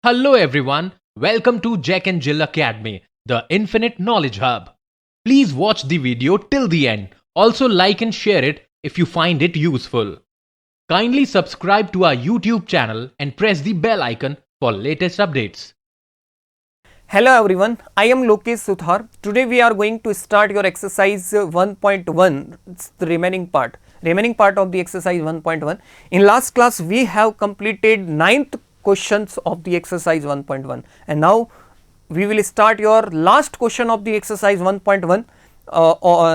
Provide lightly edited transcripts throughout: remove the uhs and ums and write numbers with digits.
Hello everyone, welcome to Jack and Jill Academy, the Infinite Knowledge Hub. Please watch the video till the end. Also like and share it if you find it useful. Kindly subscribe to our YouTube channel and press the bell icon for latest updates. Hello everyone, I am Lokesh Suthar. Today we are going to start your exercise 1.1, it's the remaining part of the exercise 1.1. In last class we have completed 9th questions of the exercise 1.1 and now we will start your last question of the exercise 1.1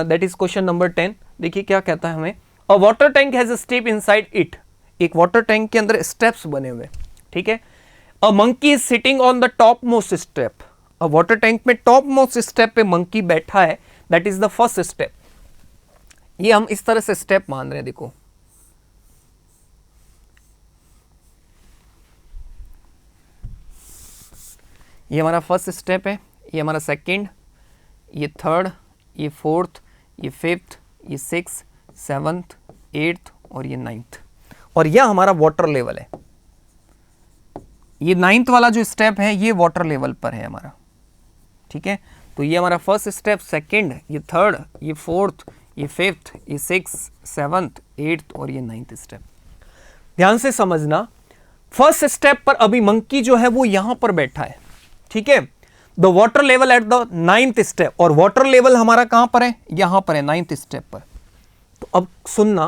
that is question number 10. देखिए क्या कहता है हमें, a water tank has a step inside it. एक water tank के अंदर steps बने हुए, ठीक है. A monkey is sitting on the topmost step. A water tank में topmost step पे monkey बैठा है, that is the first step. ये हम इस तरह से step मान रहे हैं, देखो ये हमारा फर्स्ट स्टेप है, ये हमारा सेकंड, ये थर्ड, ये फोर्थ, ये फिफ्थ, ये सिक्स, सेवंथ, एट्थ और ये नाइन्थ, और यह हमारा वाटर लेवल है. ये नाइन्थ वाला जो स्टेप है ये वाटर लेवल पर है हमारा, ठीक है. तो ये हमारा फर्स्ट स्टेप, सेकंड, ये थर्ड, ये फोर्थ, ये फिफ्थ, ये सिक्स, सेवंथ, एट्थ और ये नाइन्थ स्टेप. ध्यान से समझना, फर्स्ट स्टेप पर अभी मंकी जो है वो यहां पर बैठा है, ठीक है. The water level at the ninth step, और वाटर लेवल हमारा कहां पर है, यहां पर है नाइन्थ स्टेप पर. तो अब सुनना,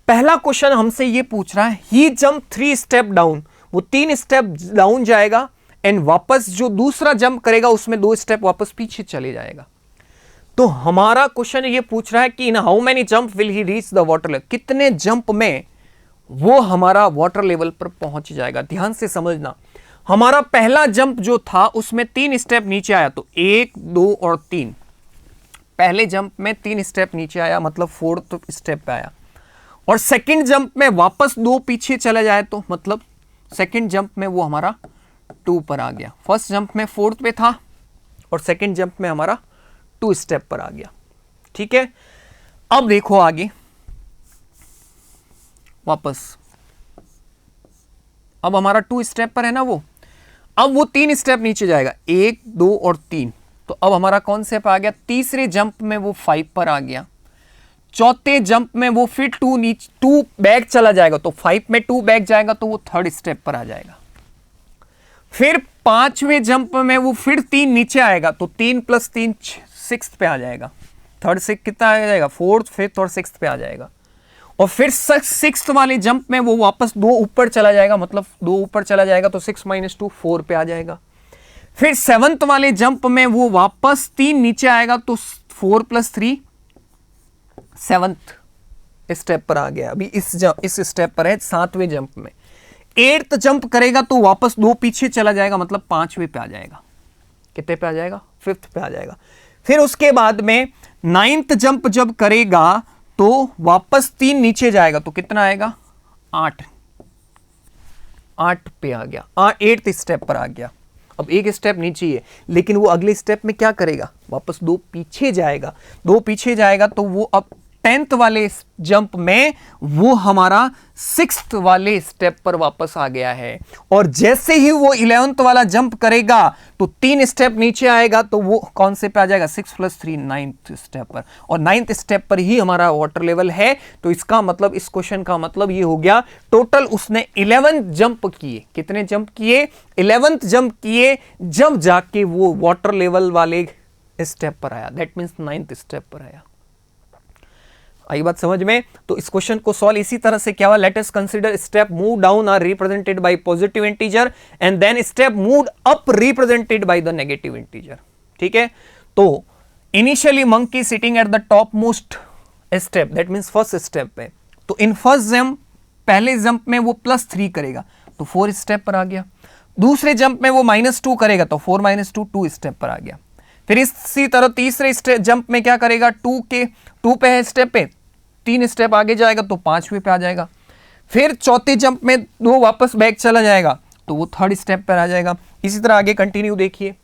पहला क्वेश्चन हमसे ये पूछ रहा है, ही जंप 3 स्टेप डाउन, वो 3 स्टेप डाउन जाएगा एंड वापस जो दूसरा जंप करेगा उसमें 2 स्टेप वापस पीछे चले जाएगा. तो हमारा क्वेश्चन ये पूछ रहा है कि in how many jump will he reach the water level, कितने जंप में वो हमारा वाटर लेवल पर पहुंच जाएगा. ध्यान से समझना, हमारा पहला जंप जो था उसमें 3 स्टेप नीचे आया, तो 1, 2 और 3. पहले जंप में 3 स्टेप नीचे आया, मतलब 4th स्टेप पे आया. और सेकंड जंप में वापस 2 पीछे चला जाए तो मतलब सेकंड जंप में वो हमारा 2 पर आ गया. फर्स्ट जंप में 4th पे था और सेकंड जंप में हमारा 2 स्टेप पर आ गया, ठीक है. अब देखो आगे वापस, अब हमारा 2 स्टेप पर है ना वो, अब वो 3 स्टेप नीचे जाएगा, 1, 2 और 3. तो अब हमारा कौन से पे आ गया, तीसरे जंप में वो 5 पर आ गया. चौथे जंप में वो फिर 2 बैक चला जाएगा, तो 5 में 2 बैक जाएगा तो वो 3rd स्टेप पर आ जाएगा. फिर 5वें जंप में वो फिर 3 नीचे आएगा, तो 3 + 3 6th पे आ जाएगा. 3rd से कितना आ जाएगा, 4th, 5th और 6th पे आ जाएगा. और फिर 6th वाले जंप में वो वापस 2 ऊपर चला जाएगा, मतलब 2 ऊपर चला जाएगा तो 6 - 2 4 पे आ जाएगा. फिर 7th वाले जंप में वो वापस 3 नीचे आएगा, तो 4 + 3 7th स्टेप पर आ गया. अभी इस स्टेप पर है 7वें जंप में. 8th जंप करेगा तो वापस 2 पीछे चला जाएगा, मतलब 5वें पे आ जाएगा. कितने पे आ जाएगा, 5th पे आ जाएगा. फिर उसके बाद में 9th जंप जब करेगा तो वापस 3 नीचे जाएगा, तो कितना आएगा, 8 पे आ गया, 8th स्टेप पर आ गया. अब एक स्टेप नीचे है, लेकिन वो अगले स्टेप में क्या करेगा, वापस 2 पीछे जाएगा. 2 पीछे जाएगा तो वो अब 10th वाले जंप में वो हमारा 6th वाले स्टेप पर वापस आ गया है. और जैसे ही वो 11th वाला जंप करेगा तो 3 स्टेप नीचे आएगा, तो वो कौन से पे आ जाएगा, 6 + 3 9th स्टेप पर. और 9th स्टेप पर ही हमारा वाटर लेवल है. तो इसका मतलब, इस क्वेश्चन का मतलब ये हो गया, टोटल उसने 11 जंप किए. कितने जंप किए, 11th जंप किए, जब जाके वो वाटर लेवल वाले स्टेप पर आया, दैट मीन्स 9th स्टेप पर आया. आई बात समझ में. तो इस क्वेश्चन को सॉल्व इसी तरह से क्या हुआ, let us consider step move down are represented by positive integer and then step move up represented by the negative integer, ठीक है. तो initially monkey sitting at the top most step, that means first step पे. तो in first jump, पहले jump में वो +3 करेगा तो 4 स्टेप पर आ गया. दूसरे जंप में वो -2 करेगा तो 4 - 2 2 स्टेप पर आ गया. फिर इसी तरह तीसरे जंप में क्या करेगा, 2 पे है स्टेप पे, 3 स्टेप आगे जाएगा तो 5वें पे आ जाएगा. फिर चौथे जंप में 2 वापस बैक चला जाएगा तो वो 3rd स्टेप पर आ जाएगा. इसी तरह आगे कंटिन्यू देखिए.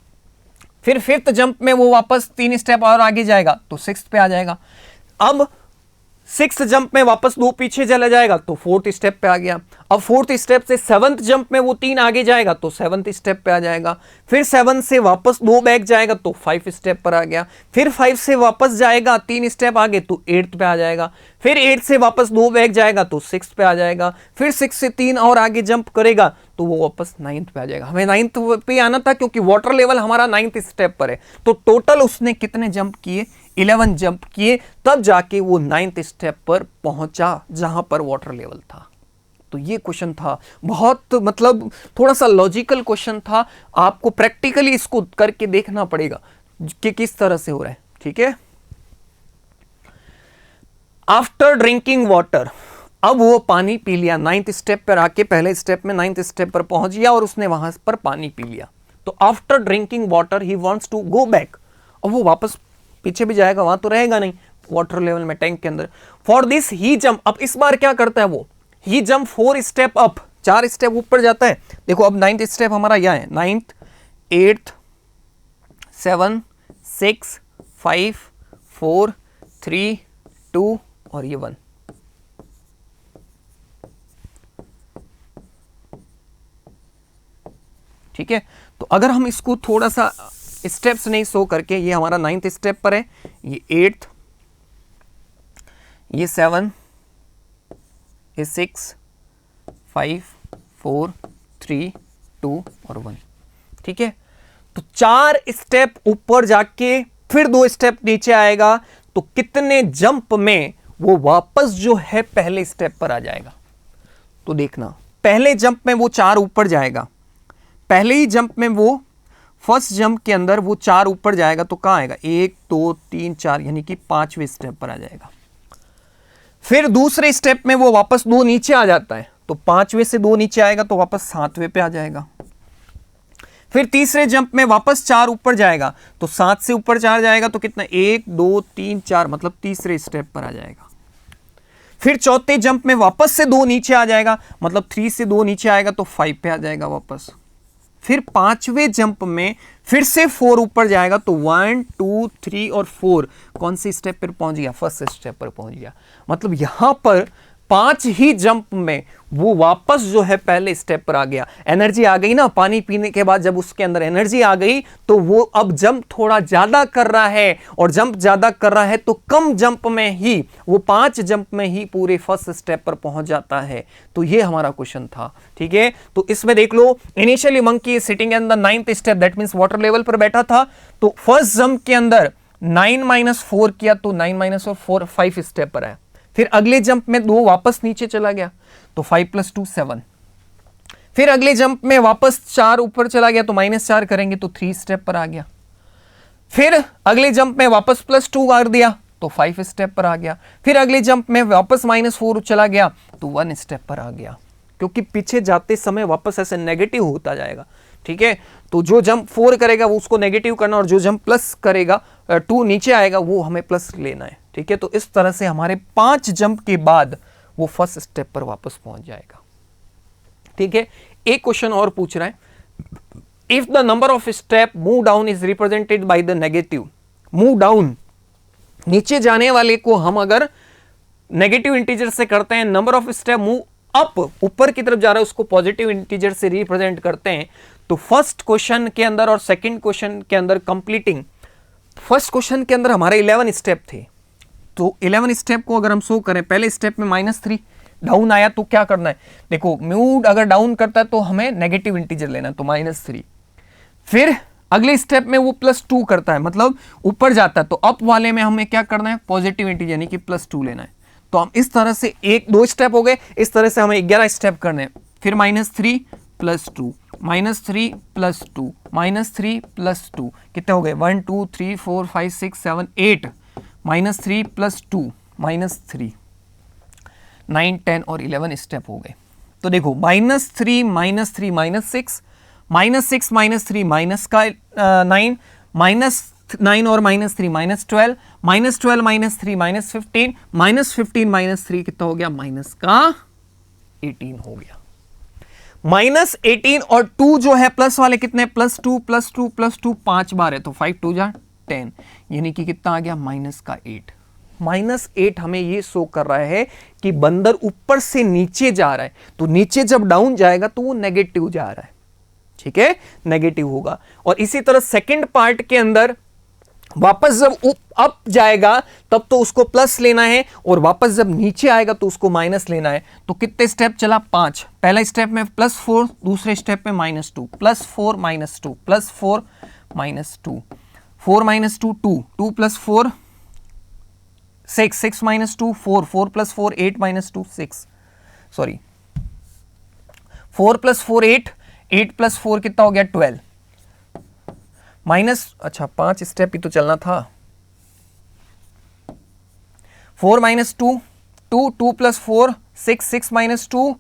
फिर 5th जंप में वो वापस 3 स्टेप और आगे जाएगा तो 6th पे आ जाएगा. अब सिक्स जंप में वापस 2 पीछे चला जाएगा तो फोर्थ स्टेप पे आ गया। अब फोर्थ स्टेप से सेवंथ जंप में वो 3 आगे जाएगा तो सेवंथ स्टेप पे आ जाएगा। फिर 7 से वापस 2 बैक जाएगा तो 5 स्टेप पर आ गया। फिर 5 से वापस जाएगा 3 स्टेप आगे तो 8th पे आ जाएगा। फिर 8 से वापस 2 बैक जाएगा तो 6th पे आ जाएगा। फिर 6 से 3 और आगे जंप करेगा तो वो वापस 9th पे आ जाएगा। हमें 9th पे आना था क्योंकि वाटर लेवल हमारा 9th स्टेप पर है। तो टोटल उसने कितने जंप किए? 11 जंप किए, तब जाके वो 9th स्टेप पर पहुंचा जहां पर वाटर लेवल था। तो ये क्वेश्चन था, बहुत मतलब थोड़ा सा लॉजिकल क्वेश्चन था। आपको प्रैक्टिकली इसको करके देखना पड़ेगा कि किस तरह से हो रहा है। ठीक है, आफ्टर ड्रिंकिंग वाटर, अब वो पानी पी लिया 9th स्टेप पर आके, पहले स्टेप में 9th स्टेप पर पहुंच गया और उसने वहां पर पानी पी लिया। तो after drinking water he wants to go back, अब वो वापस पीछे भी जाएगा, वहां तो रहेगा नहीं वाटर लेवल में टैंक के अंदर। फॉर दिस ही जंप, अब इस बार क्या करता है वो, ही जंप 4 स्टेप अप, 4 स्टेप ऊपर जाता है। देखो अब 9th स्टेप हमारा यह है, 9th 8th 7 6 5 4 3 2 और ये 1। ठीक है, तो अगर हम इसको थोड़ा सा स्टेप्स नहीं शो करके, ये हमारा 9th स्टेप पर है, ये 8th, ये 7, ये 6 5 4 3 2 और 1। ठीक है, तो 4 स्टेप ऊपर जाके फिर 2 स्टेप नीचे आएगा तो कितने जंप में वो वापस जो है पहले स्टेप पर आ जाएगा। तो देखना, पहले जंप में वो 4 ऊपर जाएगा, पहले ही जंप में वो फर्स्ट जंप के अंदर वो 4 ऊपर जाएगा तो कहां आएगा, 1 2 3 4, यानी कि 5वें स्टेप पर आ जाएगा। फिर दूसरे स्टेप में वो वापस 2 नीचे आ जाता है तो 5वें से 2 नीचे आएगा तो वापस 7वें पे आ जाएगा। फिर तीसरे जंप में वापस 4 ऊपर जाएगा तो 7 से ऊपर 4 जाएगा तो कितना, 1 2 3 4, मतलब तीसरे स्टेप पर आ जाएगा। फिर चौथे जंप में वापस से 2 नीचे आ जाएगा, मतलब 3 से 2 नीचे आएगा तो 5 पे आ जाएगा वापस। फिर 5वें जंप में फिर से 4 ऊपर जाएगा तो 1 2 3 और 4 कौन से स्टेप पर पहुंच गया, फर्स्ट स्टेप पर पहुंच गया। मतलब यहां पर 5 ही जंप में वो वापस जो है पहले स्टेप पर आ गया। एनर्जी आ गई ना, पानी पीने के बाद जब उसके अंदर एनर्जी आ गई तो वो अब जंप थोड़ा ज्यादा कर रहा है, और जंप ज्यादा कर रहा है तो कम जंप में ही वो 5 जंप में ही पूरे फर्स्ट स्टेप पर पहुंच जाता है। तो ये हमारा क्वेश्चन था। ठीक है, तो इसमें देख लो, initially monkey is sitting in the 9th step, that means water level पर बैठा था। तो फर्स्ट जंप के अंदर 9 - 4 किया तो 9 - 4 5 स्टेप पर आया। फिर अगले जंप में 2 वापस नीचे चला गया तो 5 + 2 7। फिर अगले जंप में वापस 4 ऊपर चला गया तो -4 करेंगे तो 3 स्टेप पर आ गया। फिर अगले जंप में वापस +2 कर दिया तो 5 स्टेप पर आ गया। फिर अगले जंप में वापस -4 चला गया तो 1 स्टेप पर आ गया, क्योंकि पीछे जाते समय वापस ऐसे नेगेटिव होता जाएगा। ठीक है, तो जो जंप 4 करेगा वो उसको नेगेटिव करना, और जो जंप प्लस करेगा 2 नीचे आएगा वो हमें प्लस लेना है। ठीक है, तो इस तरह से हमारे 5 जंप के बाद वो फर्स्ट स्टेप पर वापस पहुंच जाएगा। ठीक है, एक क्वेश्चन और पूछ रहा है, if the number of step move down is represented by the negative, move down नीचे जाने वाले को हम अगर नेगेटिव इंटीजर से करते हैं, number of step move up ऊपर की तरफ जा रहा है उसको पॉजिटिव इंटीजर से रिप्रेजेंट करते हैं। तो फर्स्ट क्वेश्चन के अंदर और सेकंड क्वेश्चन के अंदर कंप्लीटिंग, फर्स्ट क्वेश्चन के अंदर हमारे 11 स्टेप थे, तो 11 स्टेप को अगर हम शो करें, पहले स्टेप में -3 डाउन आया तो क्या करना है, देखो मूव अगर डाउन करता है तो हमें नेगेटिव इंटीजर लेना है तो -3। फिर अगले स्टेप में वो +2 करता है, मतलब ऊपर जाता है, तो अप वाले में हमें क्या करना है, पॉजिटिव इंटीजर यानी कि +2 लेना है। तो हम इस तरह से 1-2 स्टेप हो गए, इस तरह से हमें 11 स्टेप करने हैं। फिर -3 + 2 -3 + 2 -3 + 2 कितने हो गए, 1 2 3 4 5 6 7 8, -3 + 2 -3 9 10 और 11 स्टेप हो गए। तो देखो -3 -3 -6 -6 -3 माइनस का 9 -9 और -3 -12 -12 -3 -15 -15 -3 कितना हो गया, माइनस का 18 हो गया। -18 और 2 जो है प्लस वाले कितने, +2 +2 +2 5 बार है तो 5 2 जा 10, यानी कि कितना आ गया, -8। -8 हमें ये शो कर रहा है कि बंदर ऊपर से नीचे जा रहा है, तो नीचे जब डाउन जाएगा तो वो नेगेटिव जा रहा है, ठीक है, नेगेटिव होगा। और इसी तरह सेकंड पार्ट के अंदर वापस जब अप जाएगा तब तो उसको प्लस लेना है, और वापस जब नीचे आएगा तो उसको माइनस लेना है। तो कितने स्टेप चला? 5। पहला स्टेप में +4, दूसरे स्टेप में -2, +4 -2 +4 -2, 4 -2 2, 2 + 4 6, 6 -2 4, 4 + 4 8 -2 6, सॉरी 4 + 4 8, 8 + 4 कितना हो गया? 12 माइनस, अच्छा 5 स्टेप ही तो चलना था। 4 -2 2, 2 + 4 6, 6 -2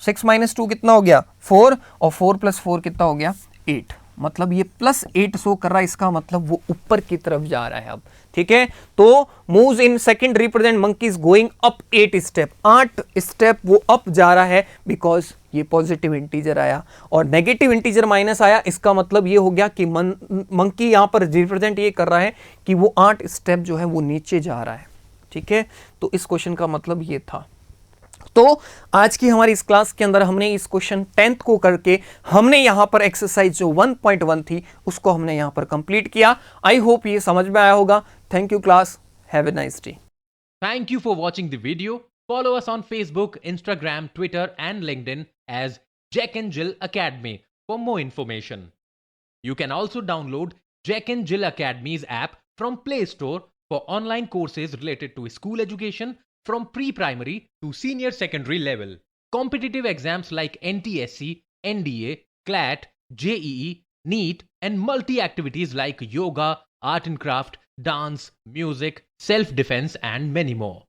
6 -2 कितना हो गया? 4, और 4 + 4 कितना हो गया? 8। मतलब ये +8 शो कर रहा है, इसका मतलब वो ऊपर की तरफ जा रहा है अब, ठीक है। तो moves in second represent monkeys going up 8 step, 8 step वो अप जा रहा है, बिकॉज ये पॉजिटिव इंटीजर आया और नेगेटिव इंटीजर माइनस आया। इसका मतलब ये हो गया कि मंकी यहां पर रिप्रेजेंट ये कर रहा है कि वो 8 स्टेप जो है वो नीचे जा रहा है, ठीक है। तो इस क्वेश्चन का मतलब ये था। तो आज की हमारी इस क्लास के अंदर हमने इस क्वेश्चन 10th को करके हमने यहां पर एक्सरसाइज जो 1.1 थी उसको हमने यहां पर कंप्लीट किया। आई होप ये समझ में आया होगा। Thank you class, have a nice day. Thank you for watching the video. Follow us on Facebook, Instagram, Twitter, and LinkedIn as Jack and Jill Academy for more information. You can also download Jack and Jill Academy's app from Play Store for online courses related to school education from pre-primary to senior secondary level. Competitive exams like NTSC, NDA, CLAT, JEE, NEET, and multi-activities like yoga, art and craft, dance, music, self-defense, and many more.